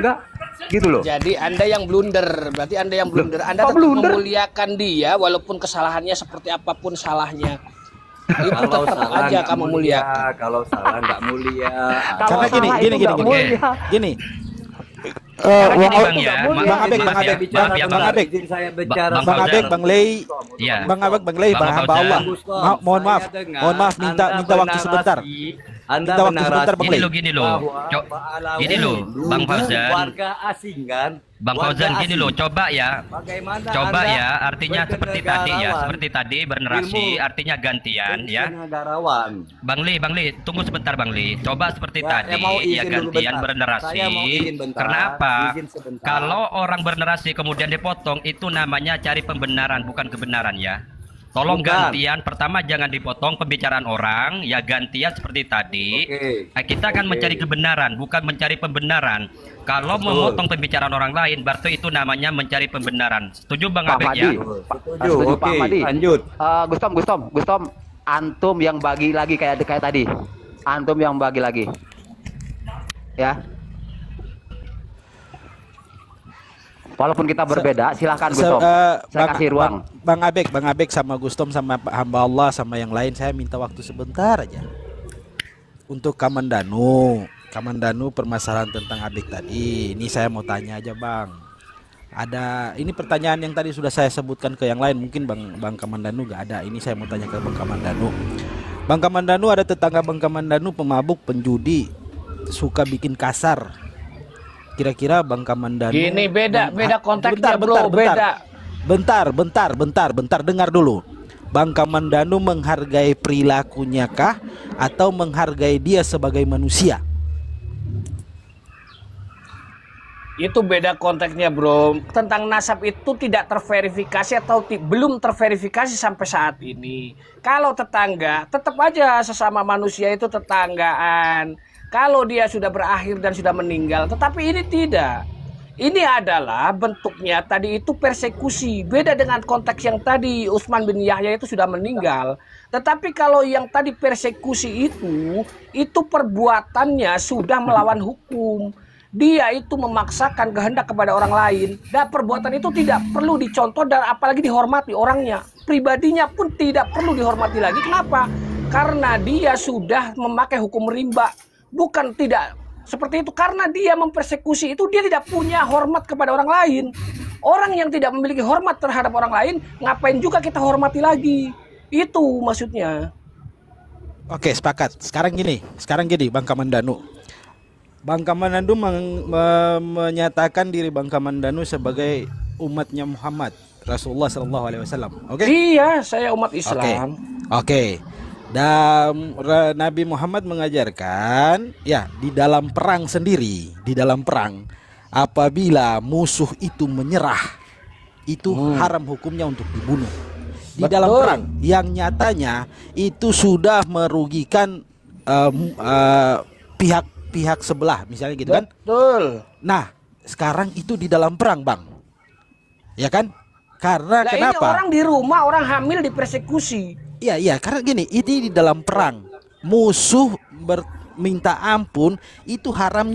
enggak? Gitu loh. Jadi Anda yang blunder, berarti Anda yang blunder. Anda tetap memuliakan dia walaupun kesalahannya seperti apapun salahnya. Itu Kalau tetap salah aja nggak kamu mulia. kalau salah nggak mulia. Karena gini. Bang ya, Bang Abek, Bang Abek, Bang Lei, Bang Abek, Bang Lei, Bang hamba Allah. Mohon maaf, minta waktu sebentar. Anda Minta waktu sebentar, Bang Lei. Gini loh, Bang Fauzan. Warga asing kan? Bang Fauzan gini loh, coba ya, artinya seperti tadi bernerasi, artinya gantian ya. Bang Li, tunggu sebentar Bang Li, coba seperti tadi ya gantian bernerasi. Karena apa? Kalau orang bernerasi kemudian dipotong, itu namanya cari pembenaran bukan kebenaran ya. Tolong gantian, pertama jangan dipotong pembicaraan orang, ya gantian seperti tadi. Nah, kita akan mencari kebenaran, bukan mencari pembenaran. Kalau memotong pembicaraan orang lain, berarti itu namanya mencari pembenaran. Setuju Bang Abek ya? Setuju, Pak Madi. Lanjut. Gustom, antum yang bagi lagi kayak tadi. Antum yang bagi lagi. Ya. Walaupun kita berbeda, silahkan Gustom. Saya kasih ruang. Bang Abek sama Gustom sama hamba Allah sama yang lain, saya minta waktu sebentar aja. Untuk Kamandanu permasalahan tentang Abek tadi. Ini saya mau tanya aja Bang. Ini pertanyaan yang tadi sudah saya sebutkan ke yang lain, mungkin Bang Kamandanu gak ada. Ini saya mau tanya ke Bang Kamandanu. Bang Kamandanu, ada tetangga Bang Kamandanu pemabuk, penjudi, suka bikin kasar. Kira-kira Bang Kamandanu Gini beda konteksnya bro, beda. Bentar, dengar dulu. Bang Kamandanu menghargai perilakunya kah atau menghargai dia sebagai manusia? Itu beda konteksnya bro. Tentang nasab itu tidak terverifikasi atau belum terverifikasi sampai saat ini. Kalau tetangga, tetap aja sesama manusia itu tetanggaan. Kalau dia sudah berakhir dan sudah meninggal, tetapi ini tidak. Ini adalah bentuknya tadi itu persekusi. Beda dengan konteks yang tadi Utsman bin Yahya itu sudah meninggal. Tetapi kalau yang tadi persekusi itu perbuatannya sudah melawan hukum. Dia itu memaksakan kehendak kepada orang lain. Dan perbuatan itu tidak perlu dicontoh dan apalagi dihormati orangnya. Pribadinya pun tidak perlu dihormati lagi. Kenapa? Karena dia sudah memakai hukum rimba. Bukan tidak seperti itu, karena dia mempersekusi itu dia tidak punya hormat kepada orang lain. Orang yang tidak memiliki hormat terhadap orang lain, ngapain juga kita hormati lagi? Itu maksudnya. Oke, sepakat. Sekarang gini Bang Kamandanu. Bang Kamandanu menyatakan diri Bang Kamandanu sebagai umatnya Muhammad Rasulullah SAW. Oke? Iya, saya umat Islam. Oke. Dan Nabi Muhammad mengajarkan ya di dalam perang sendiri, apabila musuh itu menyerah, itu haram hukumnya untuk dibunuh. Di dalam perang yang nyatanya itu sudah merugikan pihak sebelah, misalnya gitu kan? Betul. Nah, sekarang itu di dalam perang, Bang. Ya kan? Karena kenapa? Ini orang di rumah, orang hamil dipersekusi. Iya, karena gini, ini di dalam perang, musuh minta ampun, itu haram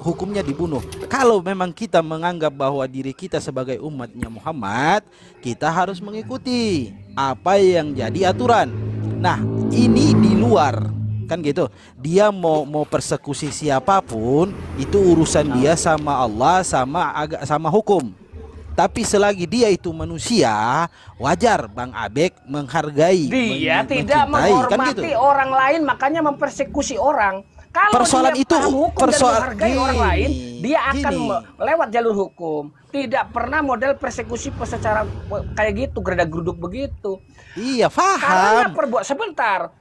hukumnya dibunuh. Kalau memang kita menganggap bahwa diri kita sebagai umatnya Muhammad, kita harus mengikuti apa yang jadi aturan. Nah, ini di luar, kan gitu. Dia mau persekusi siapapun, itu urusan dia sama Allah, sama hukum. Tapi selagi dia itu manusia, wajar Bang Abek menghargai. Dia tidak menghormati orang lain, makanya mempersekusi orang. Kalau persoalan dia itu menghargai orang lain, dia akan lewat jalur hukum. Tidak pernah model persekusi secara kayak gitu, gerdak-geruduk begitu. Iya, paham.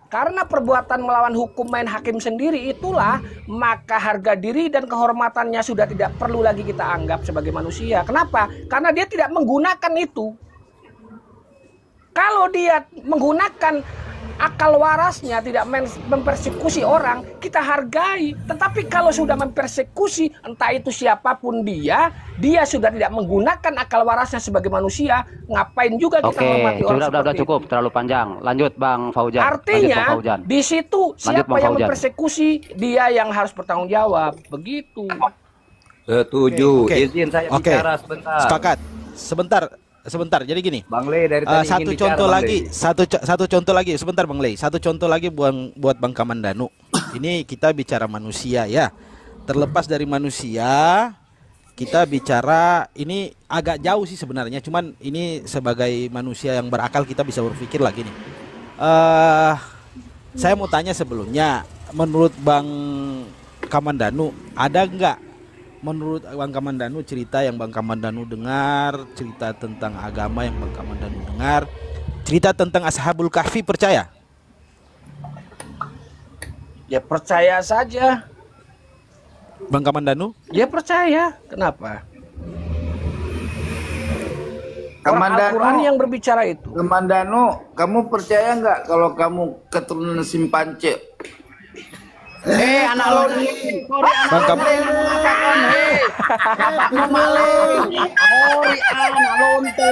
Karena perbuatan melawan hukum main hakim sendiri itulah, maka harga diri dan kehormatannya sudah tidak perlu lagi kita anggap sebagai manusia. Kenapa? Karena dia tidak menggunakan itu. Kalau dia menggunakan akal warasnya, tidak mempersekusi orang, kita hargai. Tetapi kalau sudah mempersekusi, entah itu siapapun dia sudah tidak menggunakan akal warasnya sebagai manusia, ngapain juga kita hormati orang. Sudah cukup, terlalu panjang. Lanjut Bang Fauzan. Artinya di situ siapa yang mempersekusi, dia yang harus bertanggung jawab. Begitu. Setuju. Oke. Izin saya Oke. bicara sebentar. Sepakat. Sebentar. Jadi gini. Bang Le dari tadi Satu ingin contoh bicara, Bang lagi, Le. satu contoh lagi, sebentar Bang Lei. Satu contoh lagi buat Bang Kamandanu. Ini kita bicara manusia ya. Terlepas dari manusia, kita bicara ini agak jauh sih sebenarnya. Cuman ini sebagai manusia yang berakal kita bisa berpikir lagi nih. Saya mau tanya sebelumnya, menurut Bang Kamandanu ada nggak? Menurut Bang Kamandanu cerita yang Bang Kamandanu dengar, cerita tentang agama yang Bang Kamandanu dengar, cerita tentang Ashabul Kahfi percaya? Ya percaya saja. Bang Kamandanu? Ya percaya. Kenapa? Kamandanu, Al-Quran yang berbicara itu. Kamandanu, kamu percaya nggak kalau kamu keturunan Simpance? Anak lo Bang Kam bapakmu maling. Ori anak lonte.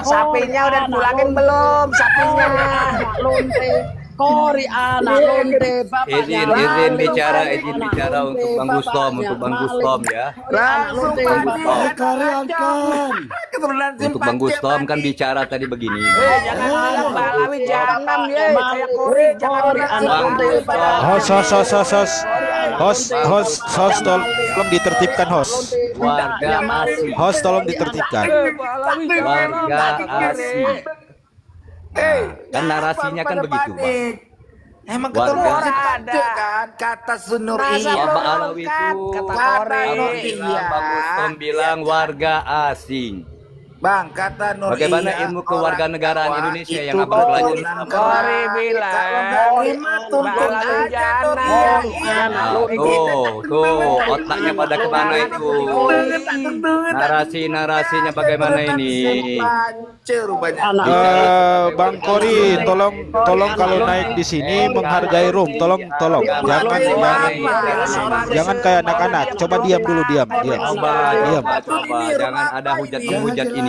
Sapinya udah dipulangin belum? Sapinya anak lonte. Kori anak lonte. Bapaknya Izin bicara untuk Bang Gustom, ya. Langsung keturunan Untuk Bang Gustom kan bicara tadi begini. jangan bilang Balawi, jangan ya. Kayak Kori, jangan Bang Host, tolong ditertibkan host. warga asing. Host tolong ditertibkan. Warga asing. Kan narasinya kan begitu, Bang. Emang Warga keturunan ada. Simpance kan kata Sunur Masa iya. Abang Alawi itu Kata Kata Kori. Nur Bang Gustom bilang warga asing. Bang, kata Nur Bagaimana iya, ilmu kewarganegaraan orang Indonesia itu yang abang pelajari? turunan Kori bilang. Kalau nggak terima tuntut Balawi aja Nur jangan. iya. Anak lo Tuh, otaknya pada kemana itu? Narasinya bagaimana ini? Simpance rupanya. Bang Kori, tolong kalau naik di sini menghargai room, tolong jangan kayak anak-anak. Coba diam dulu, diam. Coba, jangan ada hujat menghujat ini.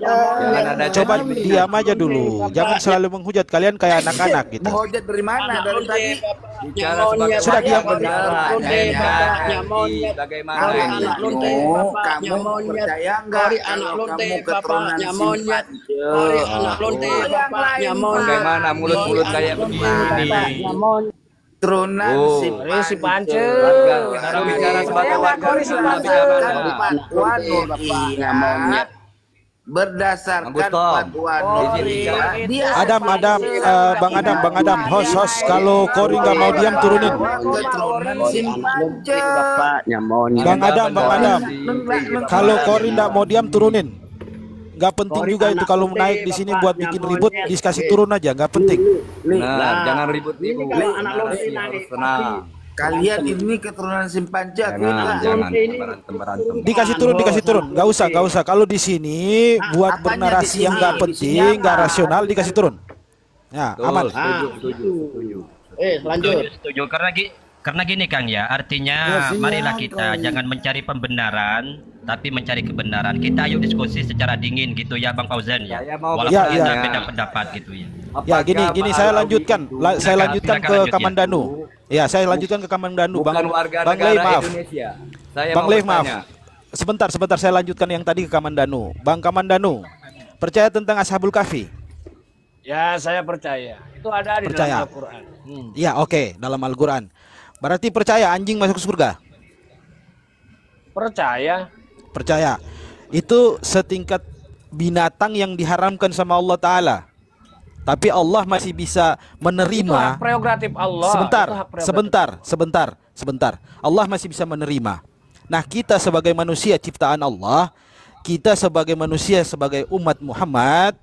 Jangan ada Coba diam aja dulu. Jangan selalu menghujat, kalian kayak anak-anak gitu. Menghujat dari mana? Dari tadi bicara sebagai Sudah diam. benar. Bagaimana ini? kamu percaya nggak kalau kamu keturunan Simpance? Bagaimana mulut-mulut kayak begini? Keturunan Oh. Si Pance. Orang bicara sebagai warga berdasarkan fatwa Nur iya berdasarkan Bang Gustom, fatwa Nur izin bicara. dia Bang Adam, host, kalau Kori nggak mau diam turunin. keturunan Simpance. Bang Adam, kalau Kori nggak mau diam turunin. Nggak penting juga itu kalau naik di sini buat bikin ribut, dikasih turun aja, nggak penting. Nah, jangan ribut-ribut. Narasi harus tenang. Kalian ini keturunan Simpance Jangan berantem. Dikasih turun, nggak usah. Kalau di sini buat Apanya bernarasi di yang sini? nggak Di penting, sini nggak apa? rasional, dikasih turun. Ya, aman. Setuju. Setuju karena gini Kang ya, artinya marilah kita jangan mencari pembenaran tapi mencari kebenaran. Kita ayo diskusi secara dingin gitu ya Bang Fauzan ya. Saya mau Walaupun Ya, ada ya. beda pendapat gitu ya. Ya, gini saya lanjutkan. Saya lanjutkan silakan ke lanjut, ya. Kamandanu. Ya, saya lanjutkan ke Kamandanu. Bukan warga Bang Lei, negara maaf. Indonesia. Saya Bang mau Lei, maaf. bertanya. Sebentar, saya lanjutkan yang tadi ke Kamandanu. Bang Kamandanu, percaya tentang Ashabul Kahfi? Ya, saya percaya. Itu ada di Percaya. dalam Al-Quran. Ya, oke, dalam Al-Quran. Berarti percaya anjing masuk surga? Percaya. Percaya. Itu setingkat binatang yang diharamkan sama Allah Ta'ala. Tapi Allah masih bisa Itu hak menerima. prerogatif Allah. Sebentar, Itu hak prerogatif. sebentar. Allah masih bisa menerima. Nah, kita sebagai manusia ciptaan Allah, kita sebagai manusia, sebagai umat Muhammad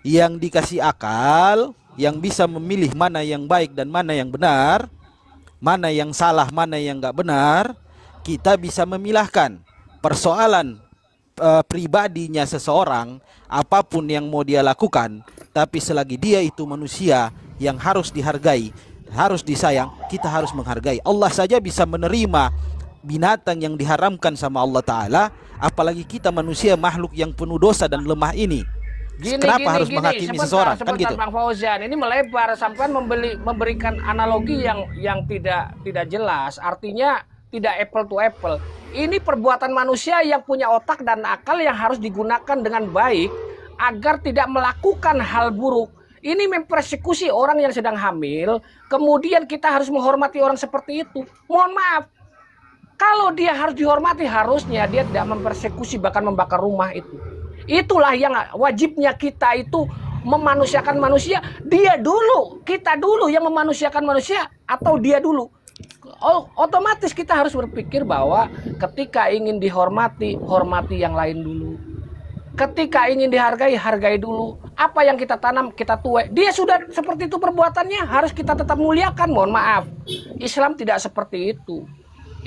yang dikasih akal, yang bisa memilih mana yang baik dan mana yang benar, mana yang salah, mana yang nggak benar, kita bisa memilahkan. Persoalan pribadinya seseorang, apapun yang mau dia lakukan, tapi selagi dia itu manusia yang harus dihargai, harus disayang, kita harus menghargai. Allah saja bisa menerima binatang yang diharamkan sama Allah Ta'ala, apalagi kita manusia makhluk yang penuh dosa dan lemah ini. Kenapa harus menghakimi seseorang? Kan gitu. Bang Fauzan, ini melebar sampai memberikan analogi yang tidak jelas, artinya tidak apple to apple. Ini perbuatan manusia yang punya otak dan akal yang harus digunakan dengan baik agar tidak melakukan hal buruk. Ini mempersekusi orang yang sedang hamil, kemudian kita harus menghormati orang seperti itu. Mohon maaf, kalau dia harus dihormati, harusnya dia tidak mempersekusi bahkan membakar rumah itu. Itulah yang wajibnya kita itu memanusiakan manusia. Dia dulu, kita dulu yang memanusiakan manusia atau dia dulu. Otomatis kita harus berpikir bahwa ketika ingin dihormati, hormati yang lain dulu. Ketika ingin dihargai, hargai dulu. Apa yang kita tanam, kita tuai. Dia sudah seperti itu perbuatannya, harus kita tetap muliakan. Mohon maaf, Islam tidak seperti itu.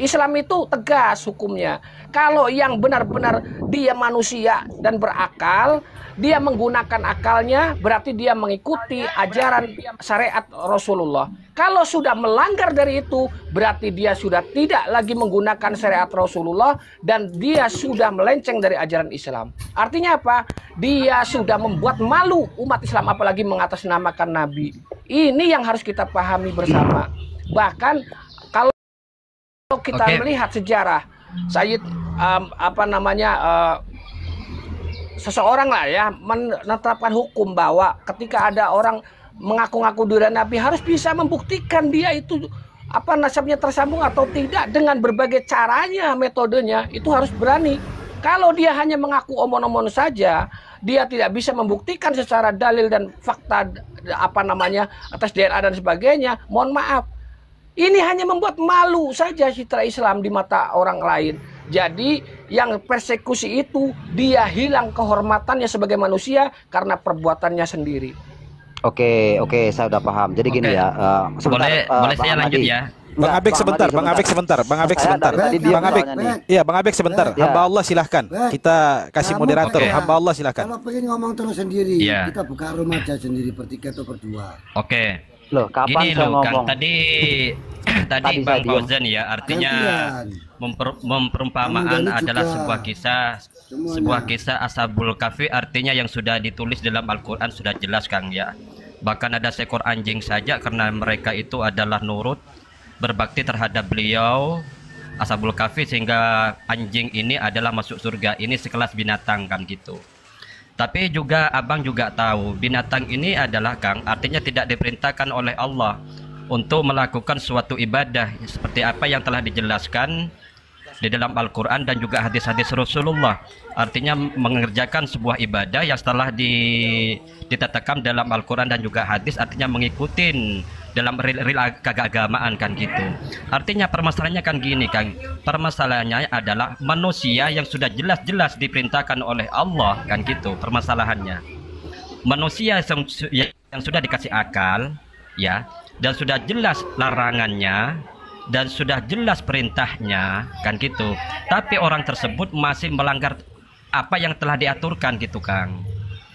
Islam itu tegas hukumnya. Kalau yang benar-benar dia manusia dan berakal, dia menggunakan akalnya, berarti dia mengikuti ajaran syariat Rasulullah. Kalau sudah melanggar dari itu, berarti dia sudah tidak lagi menggunakan syariat Rasulullah dan dia sudah melenceng dari ajaran Islam. Artinya apa? Dia sudah membuat malu umat Islam, apalagi mengatasnamakan Nabi. Ini yang harus kita pahami bersama. Bahkan kalau kita melihat sejarah Sayyid seseorang lah ya menetapkan hukum bahwa ketika ada orang mengaku-ngaku diri Nabi harus bisa membuktikan dia itu nasabnya tersambung atau tidak dengan berbagai caranya, metodenya itu harus berani. Kalau dia hanya mengaku omong-omong saja, dia tidak bisa membuktikan secara dalil dan fakta atas DNA dan sebagainya. Mohon maaf, ini hanya membuat malu saja citra Islam di mata orang lain. Jadi yang persekusi itu dia hilang kehormatannya sebagai manusia karena perbuatannya sendiri. Oke, saya udah paham. Jadi gini ya. Boleh saya lanjut ya? Bang Abek sebentar. Bang Abek sebentar. Hamba Allah silahkan. Kita kasih moderator. Hamba Allah silahkan. Kalau pengen ngomong terus sendiri, kita buka room aja sendiri bertiga atau berdua. Oke. Loh, kapan gini saya loh ngomong? Kang, tadi Bang Fauzan ya, artinya memperumpamaan adalah sebuah kisah Ashabul Kahfi, artinya yang sudah ditulis dalam Al-Qur'an sudah jelas Kang ya. Bahkan ada seekor anjing saja karena mereka itu adalah nurut, berbakti terhadap beliau Ashabul Kahfi, sehingga anjing ini adalah masuk surga. Ini sekelas binatang kan gitu. Tapi juga abang juga tahu binatang ini adalah Kang, artinya tidak diperintahkan oleh Allah untuk melakukan suatu ibadah seperti apa yang telah dijelaskan di dalam Al-Quran dan juga hadis-hadis Rasulullah. Artinya mengerjakan sebuah ibadah yang setelah ditetapkan dalam Al-Quran dan juga hadis, artinya mengikuti dalam real keagamaan kan gitu. Artinya permasalahannya kan gini Kang, permasalahannya adalah manusia yang sudah jelas-jelas diperintahkan oleh Allah kan gitu. Permasalahannya manusia yang sudah dikasih akal ya, dan sudah jelas larangannya dan sudah jelas perintahnya kan gitu, tapi orang tersebut masih melanggar apa yang telah diaturkan gitu Kang.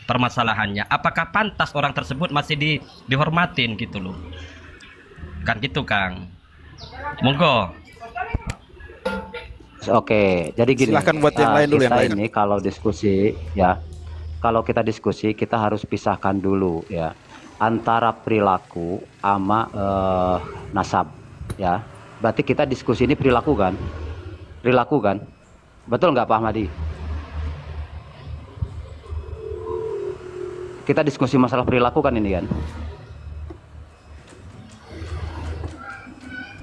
Permasalahannya apakah pantas orang tersebut masih dihormatin gitu loh kan gitu Kang. Monggo. Oke, jadi gini, silahkan buat yang lain dulu. Yang lain ini kalau diskusi ya, kalau kita diskusi kita harus pisahkan dulu ya antara perilaku sama nasab ya. Berarti kita diskusi ini perilaku kan, betul nggak Pak Ahmadi? Kita diskusi masalah perilaku kan ini kan.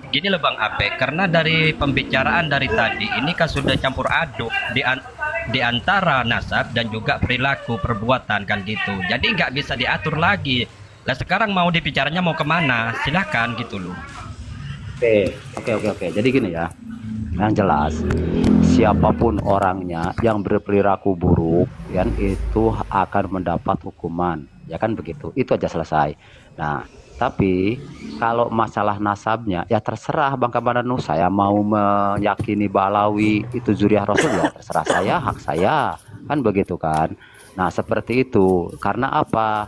Gini loh Bang Ape, karena dari pembicaraan dari tadi ini kan sudah campur aduk di antara nasab dan juga perilaku perbuatan kan gitu. Jadi nggak bisa diatur lagi. Nah sekarang mau dibicaranya mau kemana? Silahkan gitu loh. Oke. Jadi gini ya, yang jelas siapapun orangnya yang berperilaku buruk kan itu akan mendapat hukuman, ya kan begitu. Itu aja selesai. Nah, tapi kalau masalah nasabnya ya terserah Bang Kamaranu, saya mau meyakini Balawi itu zuriat Rasul ya terserah saya, hak saya, kan begitu kan. Nah, seperti itu. Karena apa?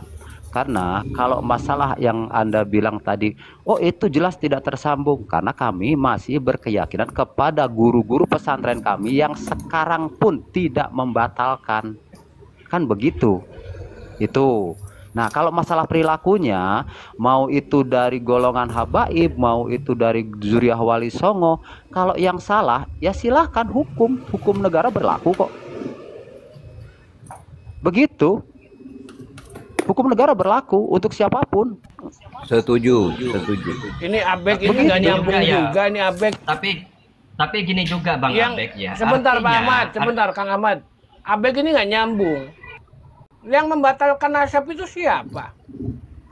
Karena kalau masalah yang Anda bilang tadi, oh itu jelas tidak tersambung, karena kami masih berkeyakinan kepada guru-guru pesantren kami yang sekarang pun tidak membatalkan, kan begitu. Itu Nah, kalau masalah perilakunya, mau itu dari golongan habaib, mau itu dari zuriyah wali songo, kalau yang salah, ya silahkan hukum negara berlaku kok. Begitu, hukum negara berlaku untuk siapapun. Setuju. Ini Abek ini nggak nyambung juga nih Abek. Tapi gini juga Bang Abek ya. Sebentar Pak Ahmad, sebentar Kang Ahmad. Abek ini nggak nyambung. Yang membatalkan nasab itu siapa?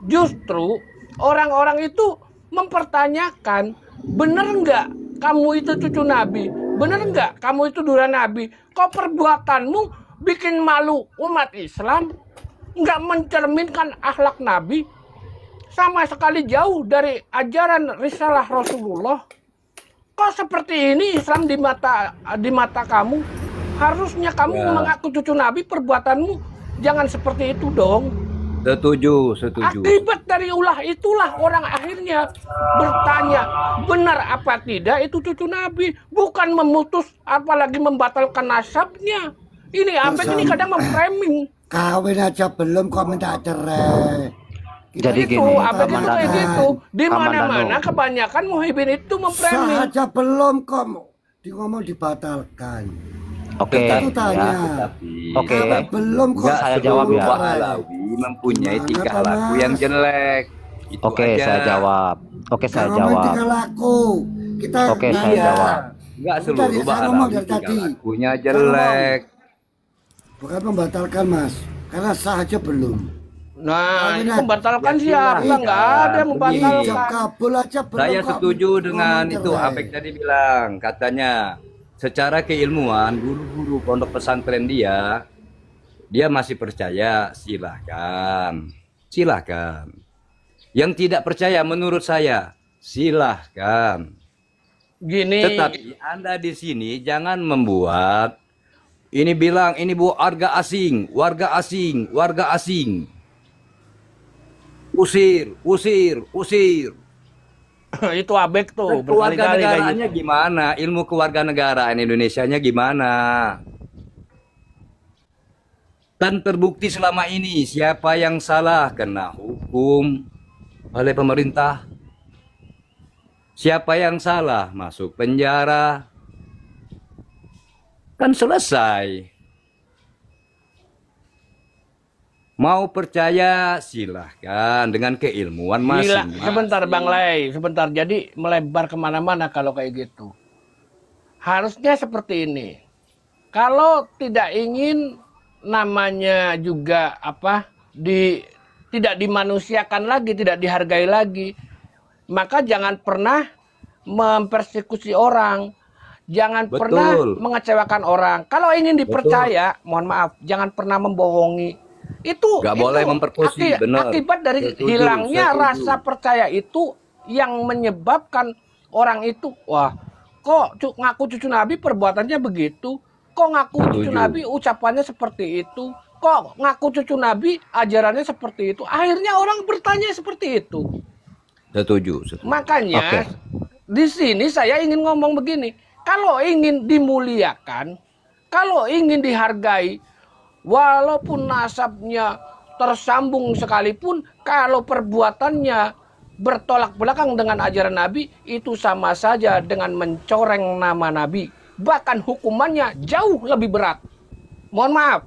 Justru orang-orang itu mempertanyakan, bener nggak kamu itu cucu Nabi? Bener nggak kamu itu dura Nabi? Kok perbuatanmu bikin malu umat Islam? Nggak mencerminkan akhlak Nabi? Sama sekali jauh dari ajaran risalah Rasulullah. Kok seperti ini Islam di mata kamu? Harusnya kamu mengaku cucu Nabi, perbuatanmu jangan seperti itu dong. Setuju. Akibat dari ulah itulah orang akhirnya bertanya, benar apa tidak itu cucu Nabi, bukan memutus apalagi membatalkan nasabnya. Ini Abek ini kadang memframing. Kawin aja belum kok minta cerai. Jadi itu, gini, Abek itu kayak gitu. Di mana-mana Danu. kebanyakan muhibin itu memframing. Sah aja belum kok ngomong dibatalkan. Oke, Itu tanya. Oke. Belum kok. Saya jawab ya. Pak Alawi mempunyai tingkah laku yang jelek. Itu Oke, aja. saya jawab. Oke, saya Ngomong jawab. tingkah laku. Kita Oke, saya jawab. Enggak Bentar seluruh ya, Pak saya ngomong Alawi dari tingkah tadi. lakunya jelek. Bukan membatalkan Mas, karena sah aja belum. Nah, Kawin membatalkan Ya, siapa? silahkan. Nggak ada yang membatalkan. Ijab kabul aja belum. Saya kok setuju dengan ngomong itu. cerai. Abek tadi bilang, katanya secara keilmuan guru-guru pondok pesantren dia masih percaya, silahkan. Yang tidak percaya menurut saya silahkan. Gini. Tetapi Anda di sini jangan membuat ini bilang ini warga asing. Usir. Itu Abek tuh berkali-kali kayak Kewarganegaraannya gitu. gimana? Ilmu kewarganegaraan Indonesianya gimana? Kan terbukti selama ini siapa yang salah kena hukum oleh pemerintah. Siapa yang salah masuk penjara. Kan selesai. Mau percaya silahkan dengan keilmuan Gila, masing-masing. sebentar Bang Lei, sebentar. Jadi melebar kemana-mana kalau kayak gitu. Harusnya seperti ini. Kalau tidak ingin namanya juga tidak dimanusiakan lagi, tidak dihargai lagi, maka jangan pernah mempersekusi orang. Jangan Betul. pernah mengecewakan orang. Kalau ingin dipercaya, mohon maaf, jangan pernah membohongi. Itu Nggak boleh memperkusi, benar. Akibat dari Setuju, hilangnya setuju. rasa percaya itu yang menyebabkan orang itu, wah, kok ngaku cucu Nabi perbuatannya begitu, kok ngaku cucu Setuju. Nabi ucapannya seperti itu, kok ngaku cucu Nabi ajarannya seperti itu. Akhirnya orang bertanya seperti itu. Setuju. Makanya Oke. di sini saya ingin ngomong begini, kalau ingin dimuliakan, kalau ingin dihargai, walaupun nasabnya tersambung sekalipun, kalau perbuatannya bertolak belakang dengan ajaran Nabi, itu sama saja dengan mencoreng nama Nabi. Bahkan hukumannya jauh lebih berat. Mohon maaf,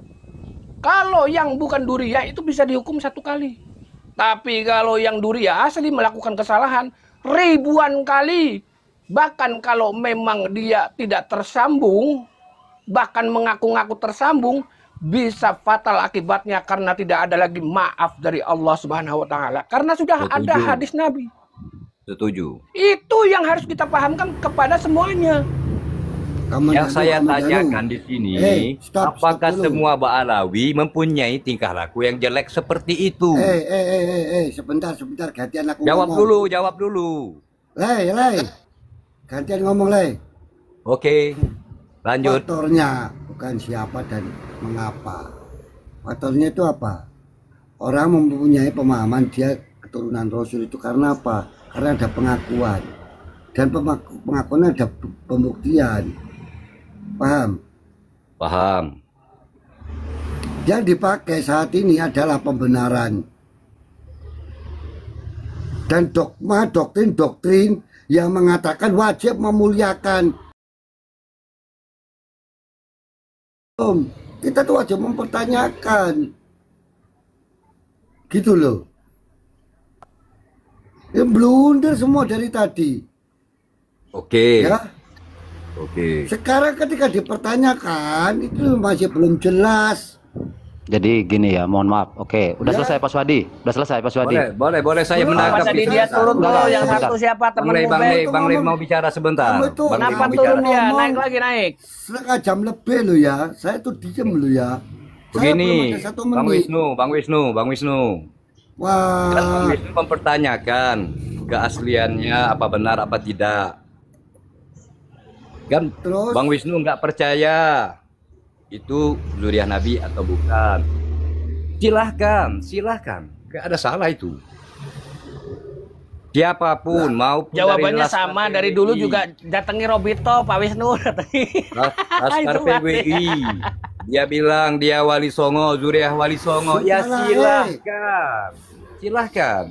kalau yang bukan duriyah itu bisa dihukum 1 kali. Tapi kalau yang duriyah asli melakukan kesalahan ribuan kali. Bahkan kalau memang dia tidak tersambung, bahkan mengaku-ngaku tersambung, bisa fatal akibatnya karena tidak ada lagi maaf dari Allah Subhanahu wa taala. Karena sudah Setuju. ada hadis Nabi. Setuju. Itu yang harus kita pahamkan kepada semuanya. Yang saya tanyakan di sini, apakah dulu. semua Ba'alawi mempunyai tingkah laku yang jelek seperti itu? Sebentar, gantian aku Jawab ngomong. jawab dulu. Lei, gantian ngomong, Lei. Oke, lanjut. Faktornya bukan siapa dan mengapa. Faktornya itu apa? Orang mempunyai pemahaman dia keturunan Rasul itu karena apa? Karena ada pengakuan. Dan pengakuan ada pembuktian. Paham? Paham. Yang dipakai saat ini adalah pembenaran dan dogma, doktrin yang mengatakan wajib memuliakan. Kita tuh wajib mempertanyakan, gitu loh. Ya blunder semua dari tadi. Oke. Ya. Oke. Sekarang ketika dipertanyakan itu masih belum jelas. Jadi gini ya, mohon maaf. Oke, udah Ya. selesai Pak Swadi. Udah selesai Pak Swadi. Boleh saya Apa menanggapi. Tadi dia turun Enggak, dulu, yang sebentar. satu siapa temen Bang Bek? Le, Bang Le mau bicara sebentar. Kamu itu Bang Le Kenapa mau turun bicara. dia? Ngomong. Naik lagi naik. Setengah jam lebih loh ya. Saya tuh diem loh ya. Saya belum Begini, ada 1 Bang menit. Wisnu. Kan Bang Wah, Wisnu mempertanyakan keasliannya apa benar apa tidak. Kan Terus? Bang Wisnu nggak percaya itu zuriat Nabi atau bukan. Silahkan, nggak ada salah itu. Siapapun mau Jawabannya sama dari dulu juga datangi Robito, Pak Wisnu datangi. Laskar Itu berarti. PBI. Dia bilang dia Wali Songo, zuriat Wali Songo. Ya Salah, silahkan.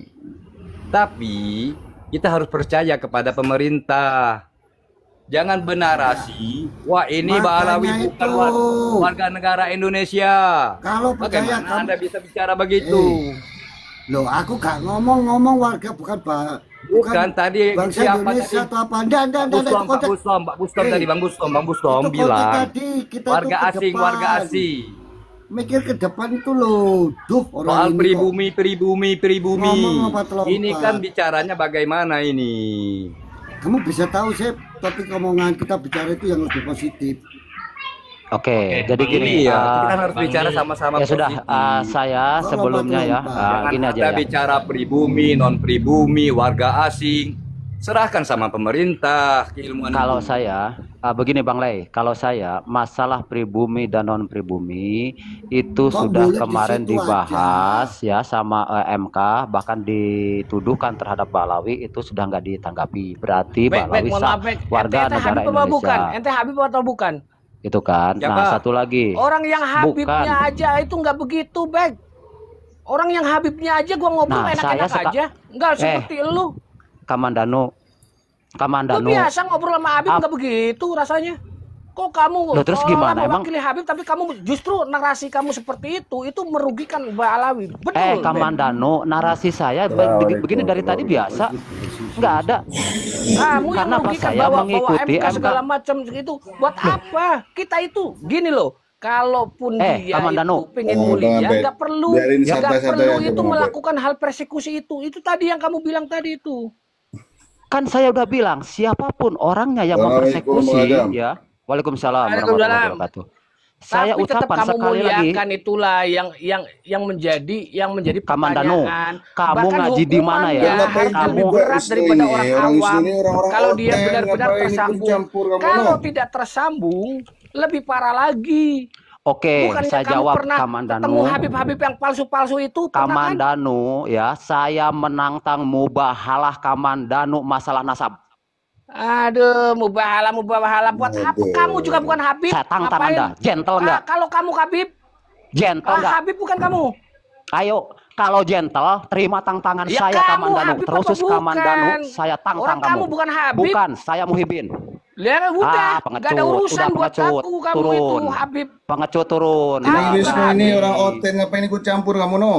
Tapi kita harus percaya kepada pemerintah. Jangan benarasi, wah ini Makanya Ba'alawi bukan itu. warga negara Indonesia. Kalau percaya Bagaimana kamu- Anda bisa bicara begitu? loh aku gak ngomong warga bukan Bukan tadi bangsa siapa Indonesia tadi? atau apa? Enggak, Pak Bustom Eh, tadi Bang Bustom itu konteks bilang tadi, kita warga tuh ke asing, depan. warga asing. Mikir ke depan itu loh. Duh, orang Soal ini pribumi. Ngomong apa telompat. Ini kan bicaranya bagaimana ini? kok kamu bisa tahu sih topik omongan kita bicara itu yang lebih positif. Oke, jadi gini. Iya, kita harus bicara sama-sama Ya sudah, positif. saya sebelumnya ya, Jangan gini aja Anda ya. bicara pribumi, non pribumi, warga asing. Serahkan sama pemerintah keilmuan Kalau itu. saya, begini Bang Lei, kalau saya masalah pribumi dan non pribumi itu Kok sudah boleh di kemarin situ dibahas ya sama MK, bahkan dituduhkan terhadap Ba'alawi itu sudah nggak ditanggapi. Berarti Bek, Ba'alawi mohon maaf, Bek. warga Ente negara Habib apa bukan? Indonesia. Ente Habib atau bukan? Itu kan. Siapa? Nah, satu lagi. Orang yang Habibnya Bukan. aja itu nggak begitu, Bek. Orang yang Habibnya aja gua ngobrol Nah, enak-enak saya aja. Nggak seperti lu. Lu Kamandano. biasa ngobrol sama Habib nggak begitu rasanya. Kok kamu Loh, terus gimana? Emang- mewakili Habib tapi kamu justru narasi kamu seperti itu merugikan Ba'alawi. Betul. Bek. Kamandano, narasi saya begini dari tadi biasa. Nggak ada. Kamu yang Karena apa merugikan saya bawa mengikuti MK segala macam itu. Buat apa? Kita itu gini loh. Kalaupun dia Kamandano. itu pengen mulia, Bek. nggak perlu, Biarin nggak santai-santai perlu aja, itu Bang, Bek. melakukan hal persekusi itu. Itu tadi yang kamu bilang tadi itu. Kan saya udah bilang siapapun orangnya yang Assalamualaikum, mempersekusi Adam. ya. Waalaikumsalam warahmatullahi Waalaikumsalam. wabarakatuh. Saya Tapi tetap ucapkan kamu sekali lagi, muliakan itulah yang menjadi Kamandano, pertanyaan. kamu Bahkan ngaji di mana ya? hukumannya harus Kamu- lebih berat Wisnu daripada ini, orang orang Wisnu awam. ini orang-orang Kalau dia oten, benar-benar ngapain ikut tersambung. campur kamu, Kalau no? tidak tersambung, lebih parah lagi. Oke, Bukannya saya kamu jawab pernah ketemu Kamandano. Habib-Habib yang palsu-palsu itu? Pernah kan? Kamandano ya, saya menantang mubahalah Kamandano masalah nasab. Aduh, mubahala buat apa? Aduh. Kamu juga bukan Habib. Saya tantang Ngapain? Anda, gentle nggak? Kalau kamu Habib, Gentle nggak? Habib bukan kamu. Ayo, kalau gentle, terima tantangan Ya saya kamu Kamandano. Habib Terus apa bukan? Kamandano, saya tantang Orang kamu bukan Habib. Bukan, saya Muhibin. Ya udah, pengecut. gak ada urusan Udah, buat pengecut. aku kamu Turun. itu Habib. Pengecut turun. Ah, Bang Wisnu berani. ini orang oten, ngapain ikut campur kamu, no?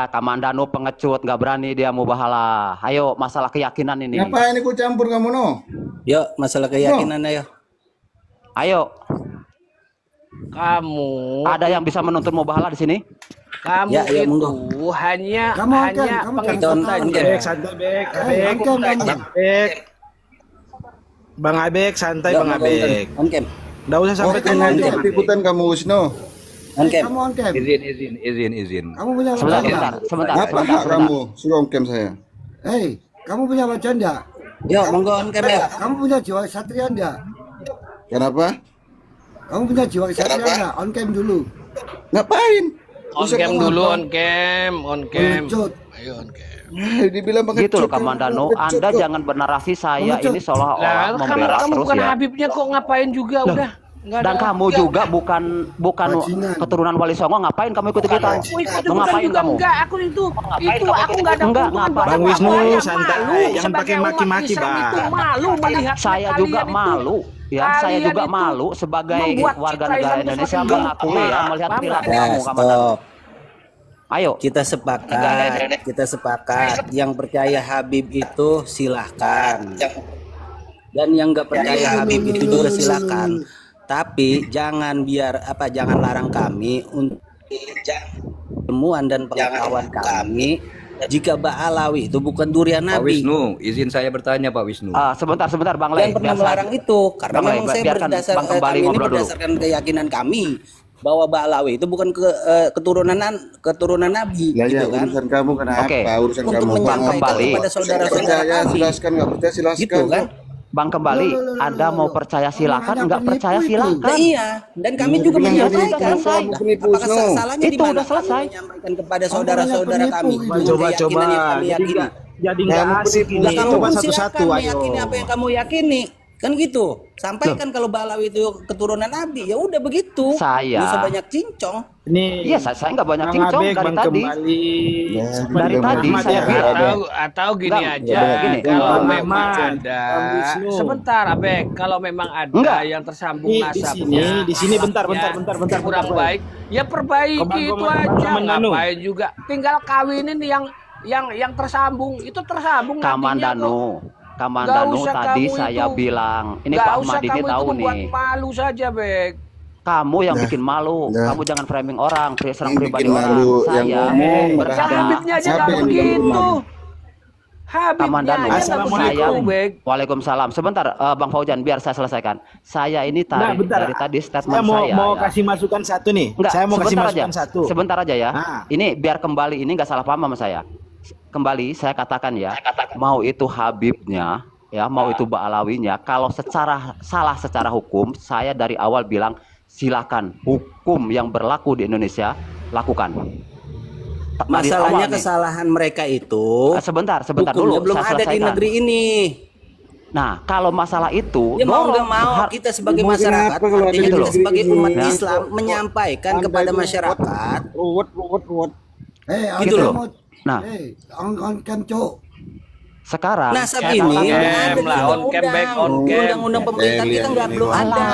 Kamandano pengecut, nggak berani dia mubahalah. Ayo, masalah keyakinan ini. Ngapain ikut campur kamu, no? Yuk, masalah keyakinan ayo. Ayo, Kamu, ada yang bisa menuntut mubahalah di sini? kamu Ya, ya, itu monggo. hanya Kamu akan, kamu pengikut jangan saja. santai, Bek, santai Bek, Bang Abek, santai Yuk, Bang monggo, Abek. on cam. Nggak usah sampai Oten aja ikut-ikutan kamu, Wisnu. On cam. Kamu on cam. Izin. Kamu punya wajah Sebentar, enggak? sebentar. Apa hak kamu? Suruh ongkem saya. Hei, kamu punya wajah enggak? Yuk, monggo on cam ya. Kamu punya jiwa satria enggak? Kenapa? Kamu punya jiwa satria enggak? On cam dulu. Ngapain? On cam dulu, on cam. Pengecut. Dibilang pakai Gitu loh Kamandano, Anda jangan bernarasi saya Pengecut. ini seolah-olah Lah, membela kamu terus bukan ya. Habibnya kok ngapain juga udah. Dan kamu juga bukan keturunan Wali Songo, ngapain kamu ikut-ikutan? Mau ngapain kamu? Enggak, aku itu aku enggak ada hubungan. Bang Wisnu santai, jangan Sebagai pakai umat maki-maki, Islam Bang. itu malu melihat Saya juga malu. Ya, saya kalian juga itu malu sebagai membuat warga citra negara Islam itu Indonesia semakin mengakui ya lemah. melihat Paham perilaku nggak? kamu, Kamandanu. Stop. Ayo. Kita sepakat. Yang percaya Habib itu silahkan. Dan yang nggak percaya Habib itu juga silahkan. Tapi jangan jangan larang kami untuk temuan dan pengetahuan kami jika Ba'alawi itu bukan durian Pak Nabi. Wisnu, izin saya bertanya Pak Wisnu. Sebentar Bang Lei. Jangan pernah melarang itu karena Bang Lei, memang saya biarkan Bang kembali kami ini ngobrol dulu. berdasarkan keyakinan kami bahwa Ba'alawi itu bukan keturunan Nabi, Ya, gitu ya, kan? urusan kamu kenapa? Oke. Urusan Untuk kamu. menyampaikan kembali. kepada saudara-saudara Percaya, kami, silaskan, nggak percaya silaskan. gitu kan? Bang kembali, Anda mau percaya silakan, nggak percaya Nah, silakan. iya, dan kami juga bilang menyampaikan. tadi, selesai. Apakah salahnya di Itu mana udah selesai. kami menyampaikan kepada saudara-saudara kami? Coba. Keyakinan yang kami yakini. Jadi nggak asik ini. Lah, kamu Coba pun satu-satu, silakan ayo. meyakini apa yang kamu yakini. Kan gitu. Sampaikan kalau Ba'alawi itu keturunan Nabi, ya udah begitu. Saya- Nggak usah banyak cincong. Ini Iya, saya nggak banyak Bang cincong Abek, dari Bang tadi. kembali. Dari tadi Ahmad saya ya. bilang. Atau gini Enggak, aja, gini. kalau Bang memang Ahmad, ada, Bang Wisnu. sebentar Abek, kalau memang ada Enggak. yang tersambung Di nasabnya, sini bentar. kurang baik, ya perbaiki Bang itu Komando, aja, Bang Komando. ngapain juga, tinggal kawinin yang tersambung, itu tersambung nantinya kok. Kamandanu Nggak usah tadi kamu saya itu. bilang. Ini Nggak Pak usah Ahmad ini kamu itu tahu membuat nih. malu saja, Bek. Kamu yang bikin malu. Kamu jangan framing orang, serang Yang pribadi bikin orang. malu, yang Saya ngomong, bersama Habibnya aja Siapa nggak yang bikin begitu. malu? Habibnya Kamandanu. aja nggak Assalamualaikum. begitu, Bek. Waalaikumsalam. Sebentar, Bang Faujan, biar saya selesaikan. Saya ini Nah, bentar. dari tadi Saya statement mau saya. mau ya. kasih masukan satu nih. Enggak, Saya mau kasih sebentar aja. masukan satu. Sebentar aja ya. Nah. Ini biar kembali, ini nggak salah paham sama saya. Kembali saya katakan ya, mau itu Habibnya, ya mau itu Ba'alawinya, kalau salah secara hukum, saya dari awal bilang silakan, hukum yang berlaku di Indonesia lakukan. Dari Masalahnya awal nih. kesalahan mereka itu Sebentar hukumnya dulu. belum saya ada di selesaikan. negeri ini. Nah, kalau masalah itu, Ya mau dorong nggak mau har- kita sebagai Mau masyarakat, kenapa kalau ada artinya di kita negeri sebagai ini? umat Ya. Islam menyampaikan Anda kepada itu masyarakat, ruwet. gitu loh. Nah, on-cam, Cuk. sekarang Nasab saya ini katakan- nggak ada di lah, on cam, back, on cam. undang-undang pemerintah kita nggak belum ada.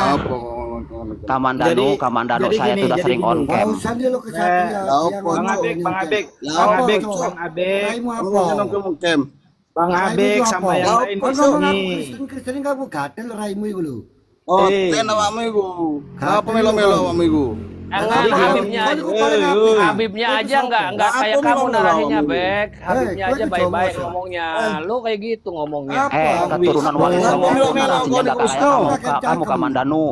Kamandanu, Jadi saya gini, sudah jadi sering gini. on cam. Usah dia lo kesatria. Bang Abek, Bang Abek, Bang Abek, Bang Abek, Raimu apa? Bang Abek sama yang lain di sini. Kristen kamu gatel raimu itu lo. Oh, Eh. ten awakmu iku. Apa melo-melo awakmu iku? Enggak, Jadi Habibnya gini. aja, Habibnya aja nggak kayak kamu narahinnya, Bek. Habibnya kau aja itu baik-baik cowok. ngomongnya. Lu kayak gitu ngomongnya. Keturunan Wali Songo Melo-melo, itu narasinya kau nggak kayak dikusto. kamu Kamandanu.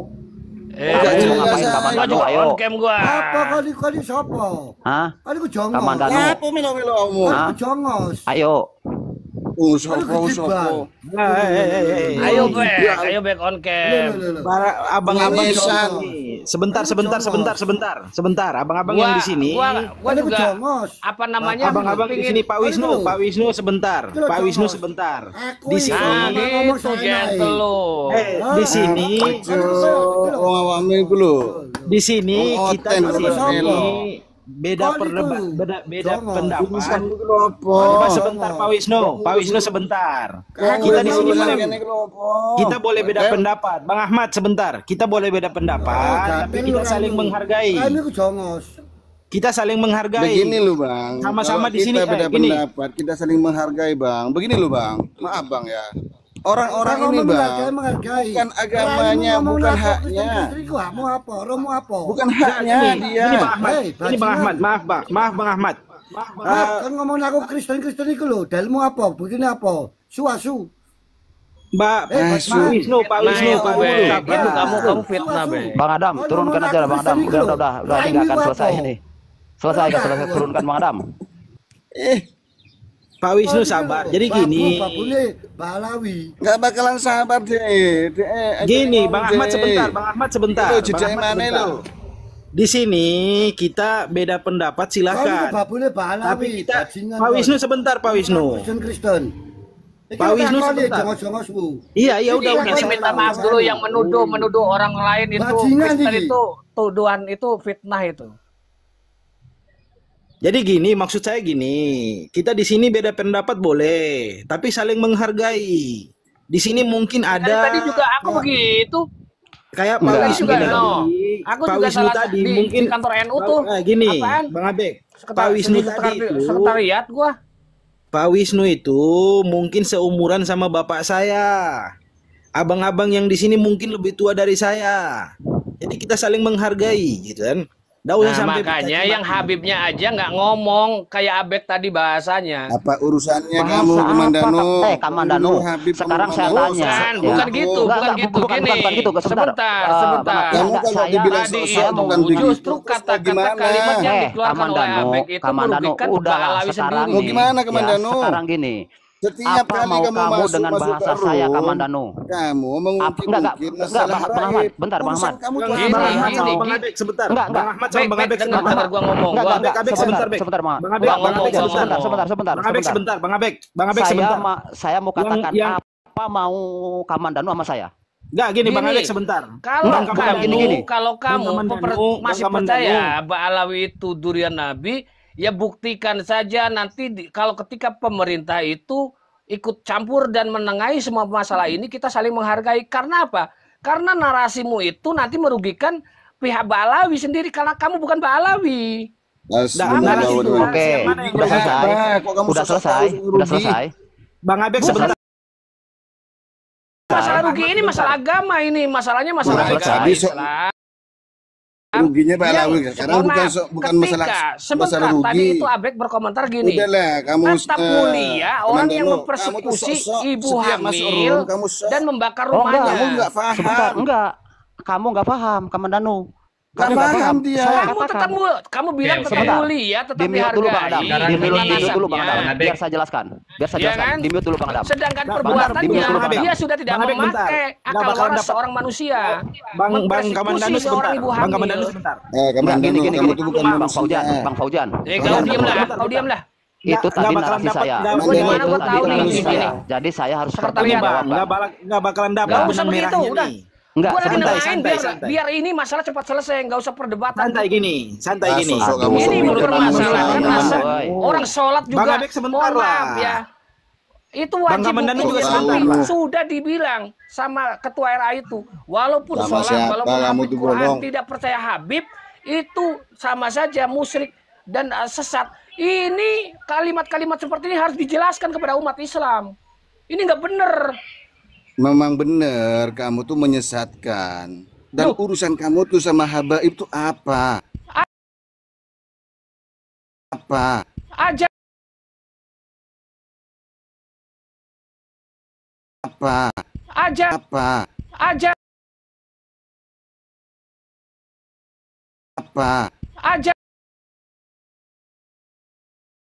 Udah, Kamu jelas, ngapain saya Kamandanu? Maju Ayo. on cam gua. Apa kau di sopo? Hah? Kau ku jongos. Kamandanu. Apa melo-melo awakmu? Kau ku jongos. Ayo. Sopo. Ayo, Bek on cam. Abang-abang Pengesan. sebentar. Abang-abang yang di sini. Gua Kau ku juga jongos. apa namanya? Abang-abang di sini Pak Wisnu sebentar. Pak Wisnu sebentar. Di Ah, sini gitu gentle lu. di sini Wong awakmu iku lho. di sini Oh, kita ten, di sini melo. beda pendapat. Apa? Coba sebentar Pak Wisnu sebentar. Kita di sini kita boleh beda pendapat. Bang Ahmad sebentar. Kita boleh beda pendapat, tapi kita saling menghargai. Raimu ku jongos. Kita saling menghargai. Begini loh Bang. Sama-sama Kalau di sini, kita beda gini. pendapat, kita saling menghargai Bang. Begini loh Bang. Maaf Bang ya. Orang-orang ini Bang, menghargai. bukan agamanya, bukan haknya. Kamu apa? Romo apa? Bukan haknya dia. Ini Bang Ahmad. Hei, Ini Bang Ahmad. Maaf Bang Ahmad. Kan ngomong aku Kristen itu lo. Dalmu apa? Begini apa? Suasu. Pak Wisnu. Nah, itu kamu fitnah, Bek. Bang Adam, turunkan aja lah Bang Adam. Udah, ini nggak akan selesai ini. Selesai, turunkan Bang Adam. Pak Wisnu sabar. Jadi gini. Balawi. Nggak bakalan sabar deh. Gini, Bang Ahmad sebentar. Itu jejak mana lo? Di sini kita beda pendapat silakan. Babule Balawi. Tapi kita Pak Wisnu sebentar Pak Wisnu. Kristen. Pak Wisnu sebentar. Iya, iya udah. Ini minta maaf dulu yang menuduh orang lain itu fitnah, itu tuduhan itu fitnah itu. Jadi gini, maksud saya gini, kita di sini beda pendapat boleh, tapi saling menghargai. Di sini mungkin ada. Tadi juga aku begitu. Kayak Pak Wisnu juga tadi, aku Pak juga Wisnu salah tadi di, mungkin di kantor NU tuh. Gini, apaan? Bang Abek, Pak Wisnu tadi itu, sekretariat gua. Pak Wisnu itu mungkin seumuran sama bapak saya. Abang-abang yang di sini mungkin lebih tua dari saya. Jadi kita saling menghargai, gitu kan? Nah, makanya yang Habibnya aja nggak ngomong kayak Abek tadi bahasanya. Apa urusannya Bahasa kamu, Kamandano? Kamandano. Sekarang saya tanya. Bukan gitu, bukan gitu. Gini, sebentar. Kamu kalau dibilang sosok bukan justru kata-kata kalimat yang dikeluarkan oleh Abek itu merugikan Pak Alawi sendiri. Mau gimana, Kamandano? Sekarang gini. Setiap apa kali mau kamu masuk, dengan bahasa saya, Kamandano? Kamu mengungkit Enggak, Bang Ahmad, bentar, Bang Ahmad. Bang Abek sebentar. Bang Ahmad sama Bang Abek sebentar. Gua ngomong. Enggak, sebentar, Bang. Bang Abek Sebentar. Bang Abek sebentar, Bang Abek sebentar. Saya mau katakan apa mau Kamandano sama saya? Enggak, gini Bang Abek sebentar. Kalau kamu masih percaya Mbak Alawi itu durian Nabi, ya buktikan saja nanti kalau ketika pemerintah itu ikut campur dan menengahi semua masalah ini, kita saling menghargai. Karena apa? Karena narasimu itu nanti merugikan pihak Mbak Alawi sendiri, karena kamu bukan Mbak Alawi. Oke, udah selesai. Bang Abek sebentar. Masalah rugi ini masalah agama, ini masalahnya masalah Islam. Ruginya Pak Alawi karena bukan masalah rugi. Tadi itu Abek berkomentar gini. Udahlah, kamu tetap mulia orang yang mempersekusi ibu hamil dan membakar rumahnya. Kamu nggak paham. Sebentar, kamu nggak paham, Kamandano. Gak paham dia. Kamu bilang tetap mulia, tetap dihargai. Di-mute dulu Bang Adam. Biar saya jelaskan. Di-mute dulu Bang Adam. Sedangkan perbuatannya dia sudah tidak memakai akal waras seorang manusia. Bang Kamandano sebentar. Bang Kamandano sebentar. Kamandano, kamu tuh bukan manusia. Bang Faujan. Kau diamlah. Itu tadi narasi saya. Jadi saya harus nggak bakalan dapat benang merahnya nih. Enggak, biar ini masalah cepat selesai, nggak usah perdebatan. Santai gini. Ini mempermasalahkan nasab orang sholat juga. Sebentar lah. Ya. Itu wajib hukum, sudah dibilang sama ketua RA itu. Walaupun sholat, walaupun Habib Quran tidak percaya Habib, itu sama saja musyrik dan sesat. Ini kalimat-kalimat seperti ini harus dijelaskan kepada umat Islam. Ini nggak benar. Memang benar, kamu tuh menyesatkan. Dan urusan kamu tuh sama Habaib itu apa? Apa? Aja. Apa? Aja. Apa? Aja. Apa? Aja.